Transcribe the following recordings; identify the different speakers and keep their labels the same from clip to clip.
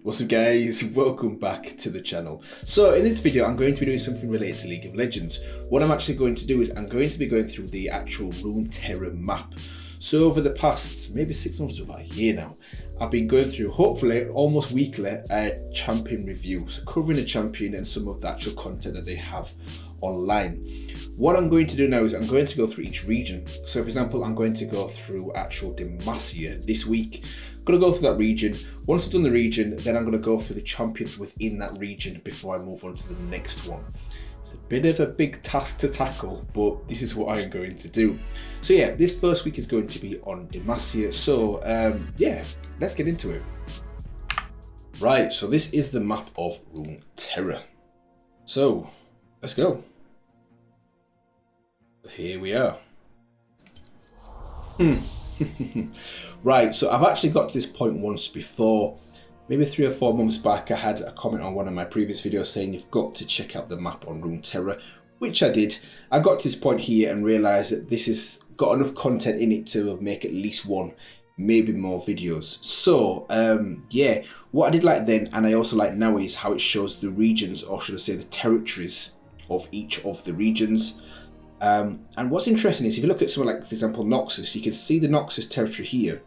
Speaker 1: What's up guys, welcome back to the channel. So in this video I'm going to be doing something related to League of Legends. What I'm actually going to do is I'm going to be going through the actual Runeterra map. So over the past maybe 6 months to about a year now, I've been going through, hopefully almost weekly, a champion review. So covering a champion and some of the actual content that they have online. What I'm going to do now is I'm going to go through each region. So for example, I'm going to go through actual Demacia this week. I'm going to go through that region. Once I've done the region, then I'm going to go through the champions within that region before I move on to the next one. It's a bit of a big task to tackle, but this is what I'm going to do. So yeah, this first week is going to be on Demacia. So yeah, let's get into it. Right, so this is the map of Runeterra. So let's go. Here we are. Right, so I've actually got to this point once before. Maybe 3 or 4 months back, I had a comment on one of my previous videos saying you've got to check out the map on Runeterra, which I did. I got to this point here and realised that this has got enough content in it to make at least one, maybe more videos. So yeah, what I did like then, and I also like now, is how it shows the regions, or should I say the territories of each of the regions. And what's interesting is if you look at somewhere like, for example, Noxus, you can see the Noxus territory here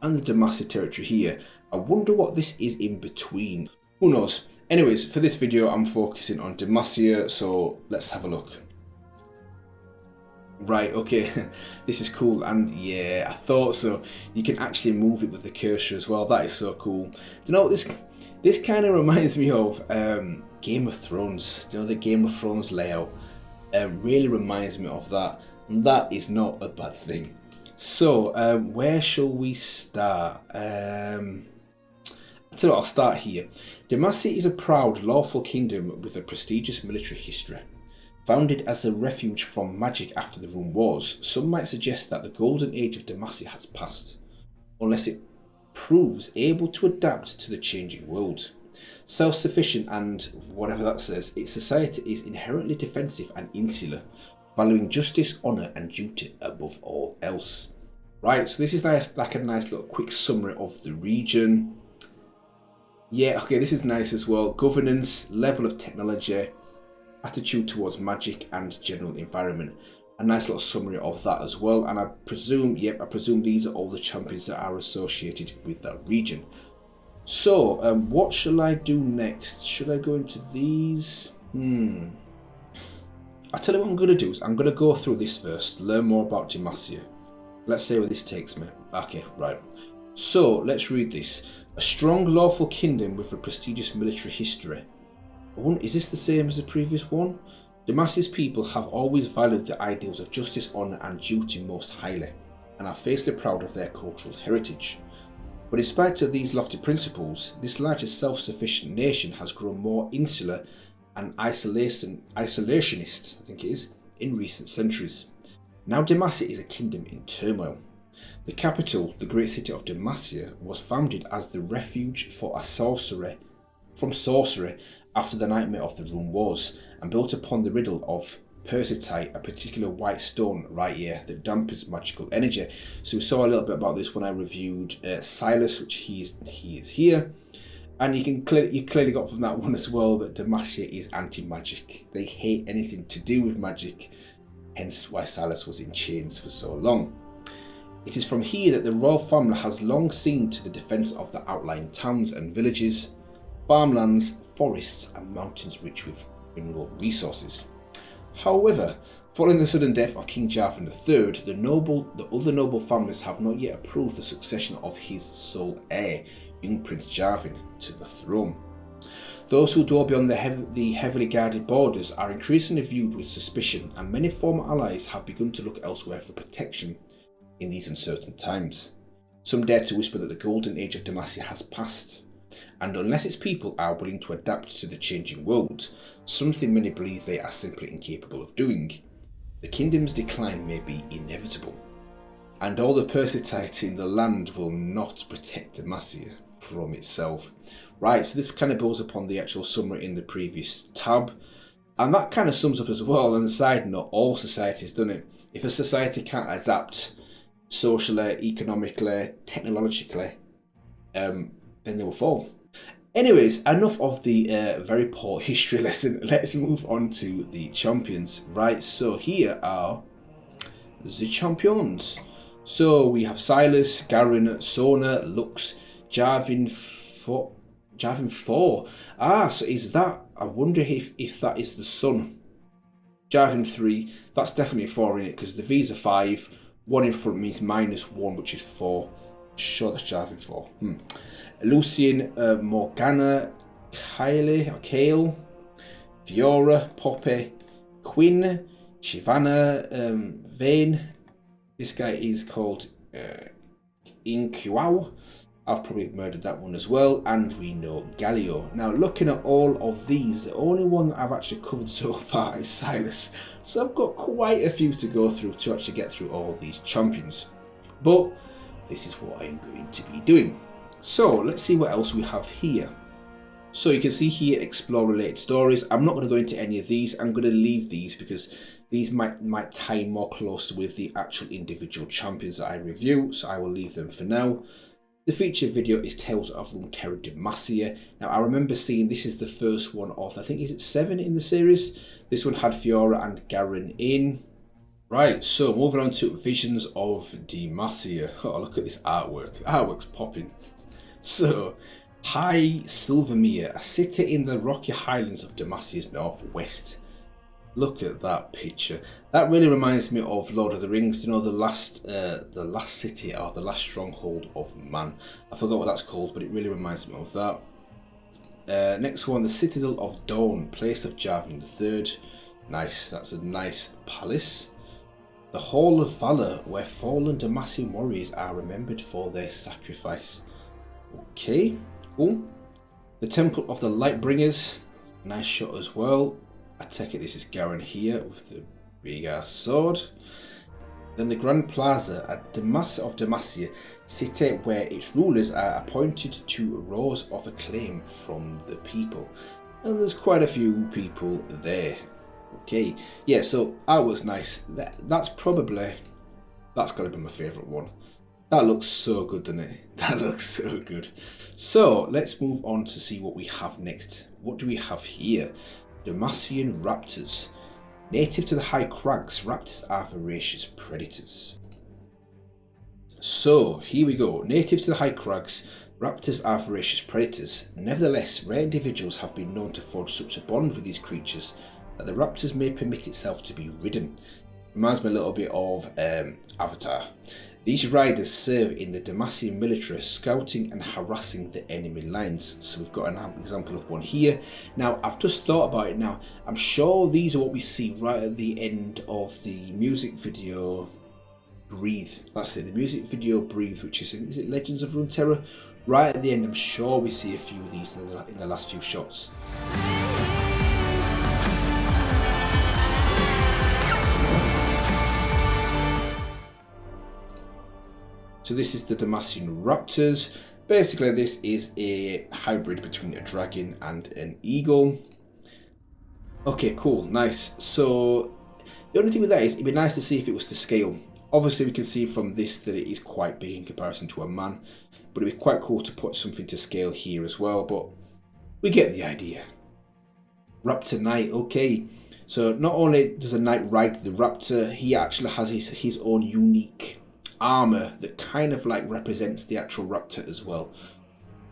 Speaker 1: and the Demacia territory here. I wonder what this is in between. Who knows? Anyways, for this video, I'm focusing on Demacia, so let's have a look. Right, okay, this is cool, and yeah, I thought so. You can actually move it with the cursor as well. That is so cool. Do you know what this kind of reminds me of? Game of Thrones. Do you know the Game of Thrones layout? Really reminds me of that, and that is not a bad thing. So where shall we start? I'll start here. Demacia is a proud, lawful kingdom with a prestigious military history. Founded as a refuge from magic after the Rune Wars, some might suggest that the golden age of Demacia has passed, unless it proves able to adapt to the changing world. Self-sufficient and whatever that says, its society is inherently defensive and insular, valuing justice, honour and duty above all else. Right, so this is nice, like a nice little quick summary of the region. Yeah, okay, this is nice as well. Governance, level of technology, attitude towards magic and general environment. A nice little summary of that as well. And I presume, yep, I presume these are all the champions that are associated with that region. So, what shall I do next? Should I go into these? I'll tell you what I'm going to do is I'm going to go through this first, learn more about Demacia. Let's see where this takes me. Okay, right. So, let's read this. A strong, lawful kingdom with a prestigious military history. Is this the same as the previous one? Demacia's people have always valued the ideals of justice, honour and duty most highly, and are fiercely proud of their cultural heritage. But in spite of these lofty principles, this larger self-sufficient nation has grown more insular and isolationist, I think it is, in recent centuries. Now Demacia is a kingdom in turmoil. The capital, the great city of Demacia, was founded as the refuge for sorcery after the nightmare of the Rune Wars, and built upon the riddle of persitite, a particular white stone right here that dampens magical energy. So we saw a little bit about this when I reviewed Silas, which he is here, and you clearly got from that one as well that Demacia is anti-magic. They hate anything to do with magic, hence why Silas was in chains for so long. It is from here that the royal family has long seen to the defence of the outlying towns and villages, farmlands, forests and mountains rich with mineral resources. However, following the sudden death of King Jarvan III, the other noble families have not yet approved the succession of his sole heir, young Prince Jarvan, to the throne. Those who dwell beyond the heavily guarded borders are increasingly viewed with suspicion, and many former allies have begun to look elsewhere for protection in these uncertain times. Some dare to whisper that the golden age of Demacia has passed, and unless its people are willing to adapt to the changing world, something many believe they are simply incapable of doing, the kingdom's decline may be inevitable, and all the persitite in the land will not protect Demacia from itself. Right, so this kind of builds upon the actual summary in the previous tab, and that kind of sums up as well. On the side note, all societies done it. If a society can't adapt socially, economically, technologically, then they will fall. Anyways, enough of the very poor history lesson. Let's move on to the champions. Right, so here are the champions. So we have Silas, Garen, Sona, Lux, Jarvan 4. Ah, so is that, I wonder if that is the sun. Jarvan 3, that's definitely a 4 in it, because the V's are 5, 1 in front means -1, which is 4. Sure, that's Jarvan 4. Lucian, Morgana, Kale, Fiora, Poppy, Quinn, Shyvana, Vayne. This guy is called Inkwao. I've probably murdered that one as well. And we know Galio. Now, looking at all of these, the only one that I've actually covered so far is Silas. So I've got quite a few to go through to actually get through all these champions. But this is what I'm going to be doing. So let's see what else we have here. So you can see here, explore related stories. I'm not going to go into any of these. I'm going to leave these because these might tie more closely with the actual individual champions that I review. So I will leave them for now. The featured video is Tales of Runeterra Demacia. Now I remember seeing this is the first one of, I think, is it 7 in the series? This one had Fiora and Garen in. Right, so moving on to Visions of Demacia. Oh, look at this artwork. The artwork's popping. So, High Silvermere, a city in the rocky highlands of Demacia's northwest. Look at that picture. That really reminds me of Lord of the Rings. You know, the last city, or the last stronghold of man. I forgot what that's called, but it really reminds me of that. Next one, the Citadel of Dawn, place of Jarvan III. Nice, that's a nice palace. The Hall of Valor, where fallen Demacian warriors are remembered for their sacrifice. Okay, cool. The Temple of the Lightbringers, nice shot as well. I take it this is Garen here with the big ass sword. Then the Grand Plaza at Demacia, city where its rulers are appointed to roars of acclaim from the people. And there's quite a few people there. Okay, yeah, so artwork's nice. That's got to be my favourite one. That looks so good, doesn't it? That looks so good. So let's move on to see what we have next. What do we have here? Demacian raptors. Native to the high crags, raptors are voracious predators. So here we go. Native to the high crags, raptors are voracious predators. Nevertheless, rare individuals have been known to forge such a bond with these creatures that the raptors may permit itself to be ridden. Reminds me a little bit of Avatar. These riders serve in the Demacian military, scouting and harassing the enemy lines. So we've got an example of one here. Now, I've just thought about it now. I'm sure these are what we see right at the end of the music video Breathe. That's it, the music video Breathe, which is it Legends of Runeterra? Right at the end, I'm sure we see a few of these in the last few shots. So this is the Demacian Raptors. Basically, this is a hybrid between a dragon and an eagle. Okay, cool, nice. So the only thing with that is it'd be nice to see if it was to scale. Obviously, we can see from this that it is quite big in comparison to a man, but it'd be quite cool to put something to scale here as well. But we get the idea. Raptor Knight, okay. So not only does a knight ride the raptor, he actually has his own unique armor that kind of like represents the actual raptor as well.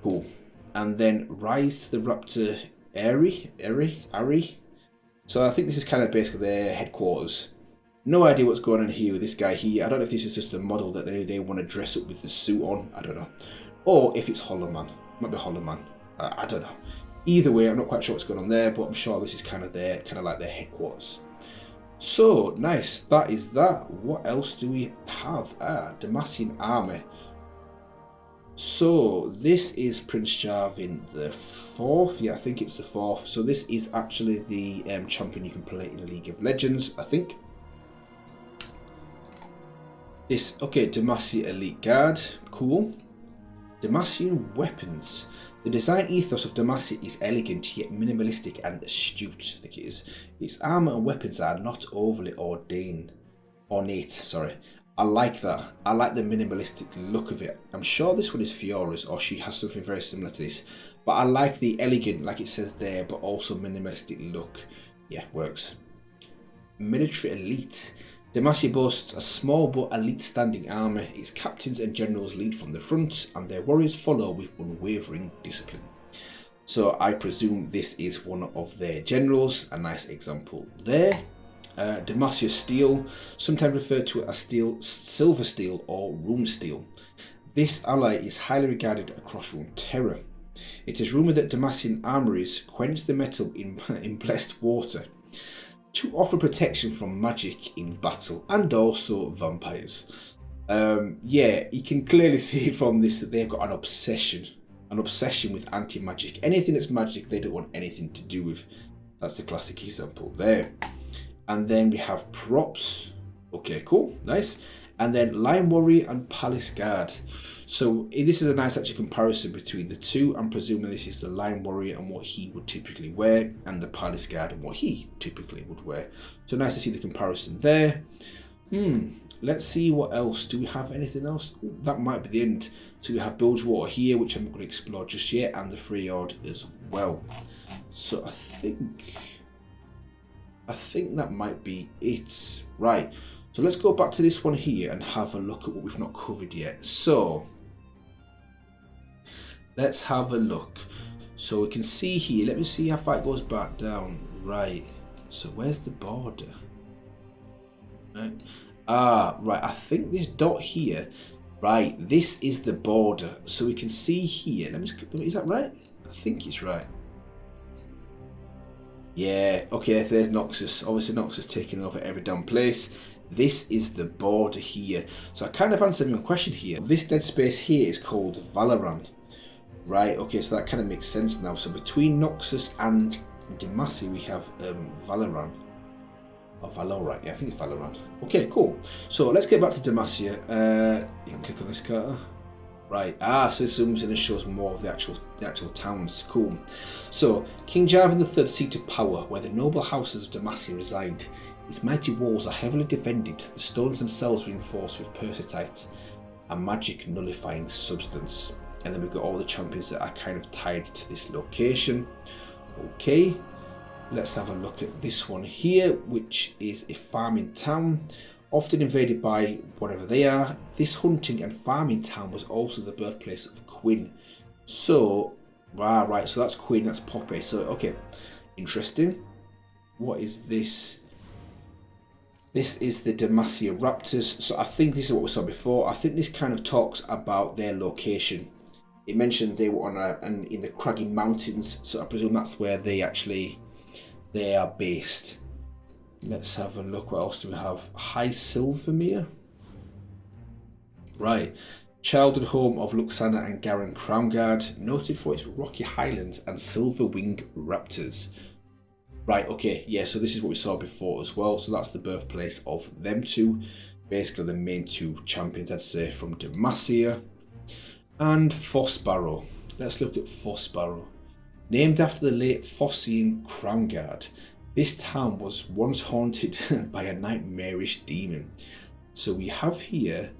Speaker 1: Cool. And then rise to the raptor Ari. So I think this is kind of basically their headquarters. No idea what's going on here with this guy here. I don't know if this is just a model that they want to dress up with the suit on. I don't know. Or if it's Hollow Man. Might be Hollow Man. I don't know. Either way, I'm not quite sure what's going on there, but I'm sure this is kind of like their headquarters. So, nice, that is that. What else do we have? Demacian army. So, this is Prince Jarvan the 4th. Yeah, I think it's the 4th. So, this is actually the champion you can play in League of Legends, I think. Okay, Demacia Elite Guard. Cool. Demacian weapons. The design ethos of Demacia is elegant yet minimalistic and astute. I think it is. Its armor and weapons are not overly ornate. I like that. I like the minimalistic look of it. I'm sure this one is Fiora's, or she has something very similar to this. But I like the elegant, like it says there, but also minimalistic look. Yeah, works. Military elite. Demacia boasts a small but elite standing army. Its captains and generals lead from the front, and their warriors follow with unwavering discipline. So I presume this is one of their generals. A nice example there. Demacia steel, sometimes referred to as steel, silver steel, or rune steel. This ally is highly regarded across Runeterra. It is rumoured that Demacian armories quench the metal in blessed water to offer protection from magic in battle and also vampires. Yeah, you can clearly see from this that they've got an obsession with anti-magic. Anything that's magic, they don't want anything to do with. That's the classic example there. And then we have props. Okay, cool, nice. And then Lion Warrior and Palace Guard. So this is a nice actual comparison between the two. I'm presuming this is the Lion Warrior and what he would typically wear, and the Palace Guard and what he typically would wear. So nice to see the comparison there. Let's see what else. Do we have anything else? Ooh, that might be the end. So we have Bilgewater here, which I'm not going to explore just yet, and the Freyard as well. So I think that might be it. Right. So let's go back to this one here and have a look at what we've not covered yet. So let's have a look. So we can see here, let me see how far it goes back down. Right. So where's the border? Right. Right. I think this dot here, right, this is the border. So we can see here, is that right? I think it's right. Yeah, okay, there's Noxus. Obviously Noxus taking over every damn place. This is the border here. So I kind of answered my question here. This dead space here is called Valoran. Right, okay, so that kind of makes sense now. So between Noxus and Demacia, we have Valoran. Or Valorant, yeah, I think it's Valorant. Okay, cool. So let's get back to Demacia. You can click on this card. Right, so this zooms in and shows more of the actual towns. Cool. So, King Jarvan III seat of power, where the noble houses of Demacia reside. Its mighty walls are heavily defended, the stones themselves reinforced with persitite, a magic nullifying substance. And then we've got all the champions that are kind of tied to this location. Okay, let's have a look at this one here, which is a farming town, often invaded by whatever they are. This hunting and farming town was also the birthplace of Quinn. So, right, so that's Quinn, that's Poppy. So, okay, interesting. What is this? This is the Demacia Raptors. So I think this is what we saw before. I think this kind of talks about their location. It mentioned they were on in the craggy mountains, so I presume that's where they are based. Let's have a look. What else do we have? High Silvermere. Right. Childhood home of Luxana and Garen Crownguard, noted for its rocky highlands and silver wing raptors. Right, okay, yeah, so this is what we saw before as well. So that's the birthplace of them two. Basically the main two champions, I'd say, from Demacia. And Fossbarrow. Let's look at Fossbarrow. Named after the late Fossian Crownguard, this town was once haunted by a nightmarish demon. So we have here,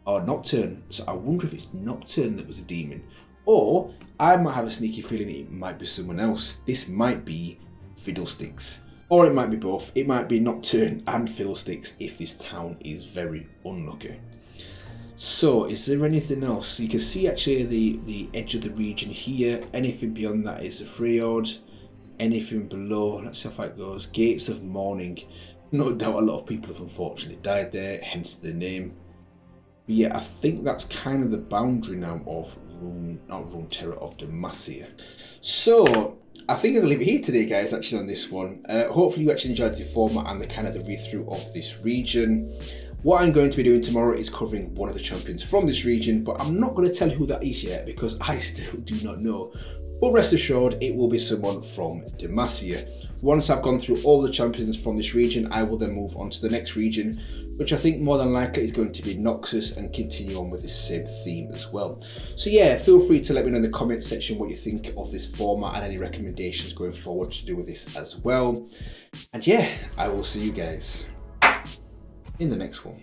Speaker 1: Nocturne. So I wonder if it's Nocturne that was a demon. Or I might have a sneaky feeling it might be someone else. This might be Fiddlesticks. Or it might be both. It might be Nocturne and Fiddlesticks if this town is very unlucky. So, is there anything else? You can see actually the edge of the region here. Anything beyond that is the Freyard. Anything below, let's see how far it goes. Gates of Morning. No doubt a lot of people have unfortunately died there, hence the name. But yeah, I think that's kind of the boundary now of Runeterra, of Demacia. So, I think I'm going to leave it here today, guys, actually, on this one. Hopefully you actually enjoyed the format and the kind of the read-through of this region. What I'm going to be doing tomorrow is covering one of the champions from this region, but I'm not going to tell you who that is yet because I still do not know. But rest assured, it will be someone from Demacia. Once I've gone through all the champions from this region, I will then move on to the next region, which I think more than likely is going to be Noxus, and continue on with this same theme as well. So yeah, feel free to let me know in the comment section what you think of this format and any recommendations going forward to do with this as well. And yeah, I will see you guys in the next one.